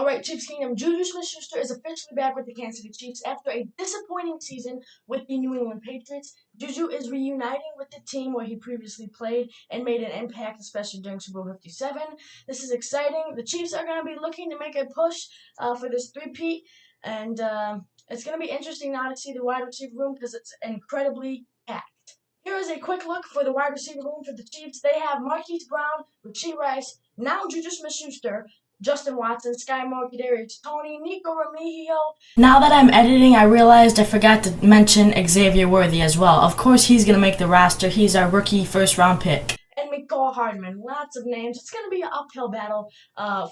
Alright, Chiefs Kingdom, Juju Smith-Schuster is officially back with the Kansas City Chiefs after a disappointing season with the New England Patriots. Juju is reuniting with the team where he previously played and made an impact, especially during Super Bowl 57. This is exciting. The Chiefs are going to be looking to make a push for this three-peat, and it's going to be interesting now to see the wide receiver room because it's incredibly packed. Here is a quick look for the wide receiver room for the Chiefs. They have Marquise Brown, Rashee Rice, now Juju Smith-Schuster, Justin Watson, Sky Moore, Kadarius Toney, Nico Remigio. Now that I'm editing, I realized I forgot to mention Xavier Worthy as well. Of course, he's going to make the roster. He's our rookie first-round pick. And Mecole Hardman. Lots of names. It's going to be an uphill battle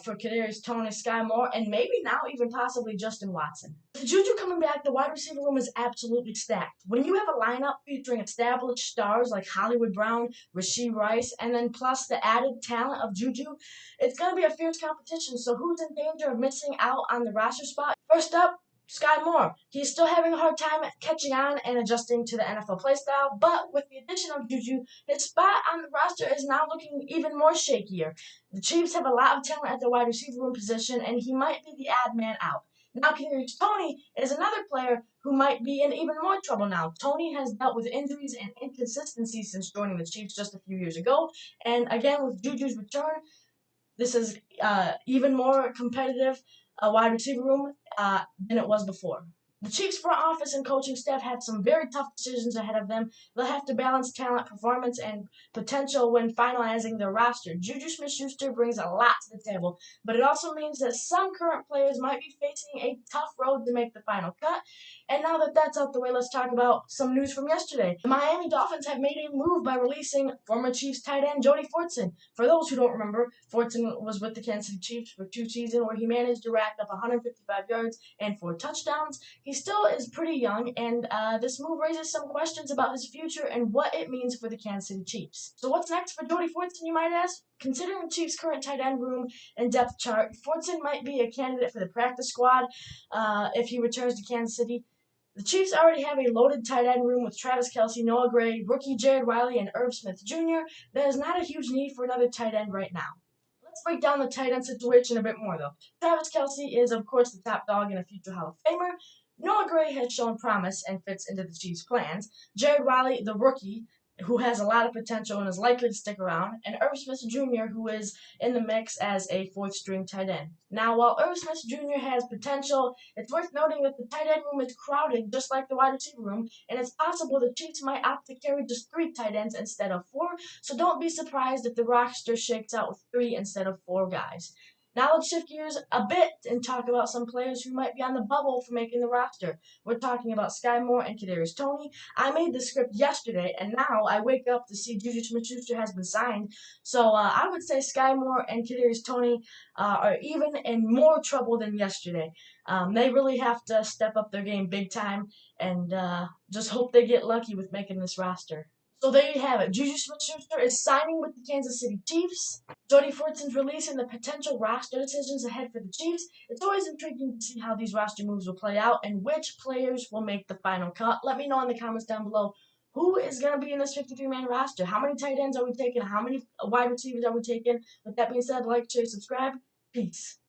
for Kadarius Toney, Sky Moore, and maybe now even possibly Justin Watson. With Juju coming back, the wide receiver room is absolutely stacked. When you have a lineup featuring established stars like Hollywood Brown, Rashee Rice, and then plus the added talent of Juju, it's going to be a fierce competition. So who's in danger of missing out on the roster spot? First up, Sky Moore. He's still having a hard time catching on and adjusting to the NFL playstyle, but with the addition of Juju, his spot on the roster is now looking even more shakier. The Chiefs have a lot of talent at the wide receiver room position, and he might be the odd man out. Now, Kadarius Toney is another player who might be in even more trouble now. Toney has dealt with injuries and inconsistencies since joining the Chiefs just a few years ago, and again, with Juju's return, this is even more competitive wide receiver room than it was before. The Chiefs' front office and coaching staff have some very tough decisions ahead of them. They'll have to balance talent, performance, and potential when finalizing their roster. Juju Smith-Schuster brings a lot to the table, but it also means that some current players might be facing a tough road to make the final cut. And now that that's out the way, let's talk about some news from yesterday. The Miami Dolphins have made a move by releasing former Chiefs tight end Jody Fortson. For those who don't remember, Fortson was with the Kansas City Chiefs for 2 seasons where he managed to rack up 155 yards and 4 touchdowns. He still is pretty young, and this move raises some questions about his future and what it means for the Kansas City Chiefs. So what's next for Jody Fortson, you might ask? Considering the Chiefs' current tight end room and depth chart, Fortson might be a candidate for the practice squad if he returns to Kansas City. The Chiefs already have a loaded tight end room with Travis Kelce, Noah Gray, rookie Jared Wiley, and Irv Smith Jr. There is not a huge need for another tight end right now. Let's break down the tight end situation a bit more, though. Travis Kelce is, of course, the top dog and a future Hall of Famer. Noah Gray has shown promise and fits into the Chiefs' plans. Jared Wiley, the rookie, who has a lot of potential and is likely to stick around, and Irv Smith Jr., who is in the mix as a fourth-string tight end. Now, while Irv Smith Jr. has potential, it's worth noting that the tight end room is crowded, just like the wide receiver room, and it's possible the Chiefs might opt to carry just 3 tight ends instead of 4, so don't be surprised if the roster shakes out with 3 instead of 4 guys. Now let's shift gears a bit and talk about some players who might be on the bubble for making the roster. We're talking about Sky Moore and Kadarius Toney. I made the script yesterday, and now I wake up to see Juju Smith-Schuster has been signed. So I would say Sky Moore and Kadarius Toney are even in more trouble than yesterday. They really have to step up their game big time, and just hope they get lucky with making this roster. So there you have it. Juju Smith-Schuster is signing with the Kansas City Chiefs. Jody Fortson's release and the potential roster decisions ahead for the Chiefs. It's always intriguing to see how these roster moves will play out and which players will make the final cut. Let me know in the comments down below who is going to be in this 53-man roster. How many tight ends are we taking? How many wide receivers are we taking? With that being said, like, share, subscribe. Peace.